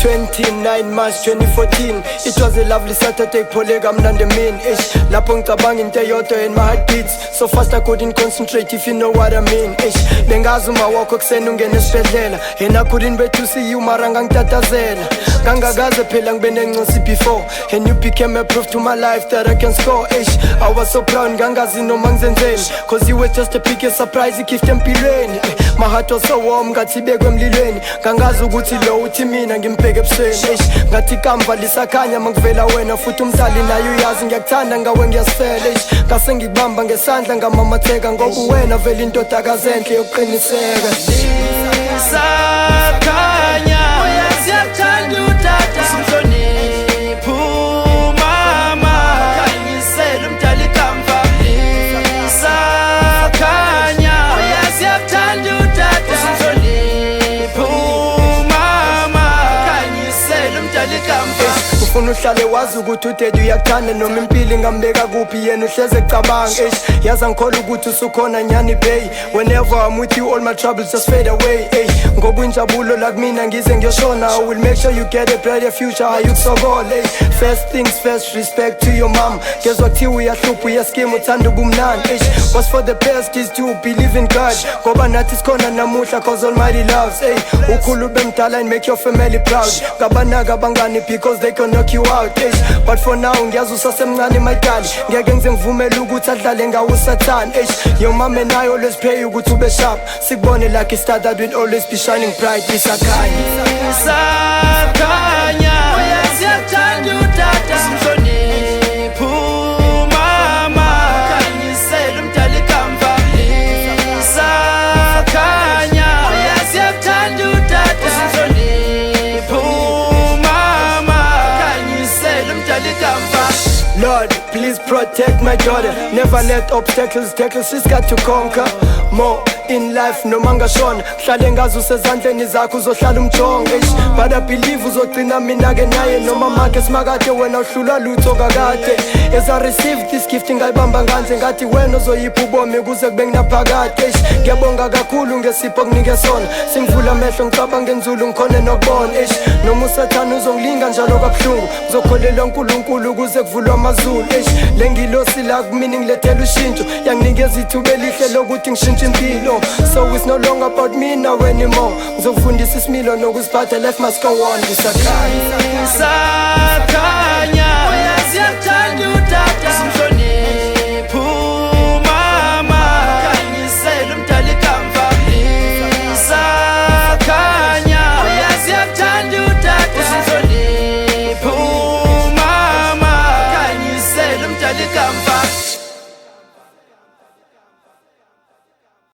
29 March 2014. It was a lovely Saturday, pholega mnandi mina. Lapho ngicabanga into eyodwa in my heartbeats. So fast I couldn't concentrate, if you know what I mean. Bengazi uma wakho kuseni ungene esibhedlela. And I couldn't wait to see you mara ngangitatazela. Ngangakaze phela ngibe nencosi before. And you became a proof to my life that I can score. I was so proud ngangazi noma ngizenzeni. Cause you were just a biggest surprise igift empilweni. My heart was so warm ngathi ibekwe emlilweni. Ngangazi ukuthi lo uthi mina ngimbheke ebusweni. Ngathi ikamva lisakhanya mangivela wena. Futhi umdali naye uyazi ngiyakuthanda ngawe ngiyasifela. Ngase ngikubamba ngesandla ngamamatheka. Ngoba wena vele indodakazi enhle yokuqiniseka. Lisakhanya uyazi yakuthanda utata simhloniphi umama. Khanyisela umdali ikamva. Lisakhanya uyazi yakuthanda utata simhloniphi umama. Khanyisela umdali ikamva. Ufuna uhlale wazi ukuthi udade uyakuthanda noma impilo ingambeka kuphi yena uhleze ecabanga. Yazi angikholwa ukuthi usukhona nyani bay. Whenever I'm with you all my troubles just fade away. Ngoba injabulo la kumina ngize ngiyoshona. I will make sure you get a brighter future. Ayukusokola. First things first, respect to your mom. Gezwa kuthiwa uyahlupha uyaskim uthanda ubumnandi. What's for the best is to believe in God. Ngoba nathi sikhona namuhla cause Almighty loves. Ukhulu bemdala and make your family proud. Ngabanaka abangani because they can knock you out. But for now ngiyazi usasemncane my dad. Ngeke ngize ngivumele ukuthi adlale ngawo usathane. Your mom and I always pray ukuthi ube sharp. Sikubone like a star that will always be shining bright. Lisakhanya uyazi yakuthanda utata simhloniphi umama. Khanyisela umdali ikamva. Lisakhanya uyazi yakuthanda utata simhloniphi umama. Khanyisela umdali ikamva. Lord, please protect my daughter. Never let obstacles take us. She's got to conquer more in life noma ngashona. Hlale ngazi usezandleni zakho uzohlala umjonge. But I believe uzogcina mina ke naye noma makhe simakade wena uhlula lutho kakade. As I receive this gift ngayibamba nganze ngathi wena uzoyipha ubomi kuze kube nginaphakade. Ngiyabonga kakhulu ngesipho kunike sona. Singivula amehlo ngicabanga ngenzulu ngikhone nokubona. Noma usathana uzongilinga njalo kabuhlungu. Ngizokholelwa uNkulunkulu kuze kuvulwa amazulu. Lengilosi la kumina ngilethela ushintsho. Yanginikeza ithuba elihle lokuthi ngishintshe impilo. So it's no longer about me now anymore. Ngizofundisa isimilo nokuziphatha, life must go on. Lisakhanya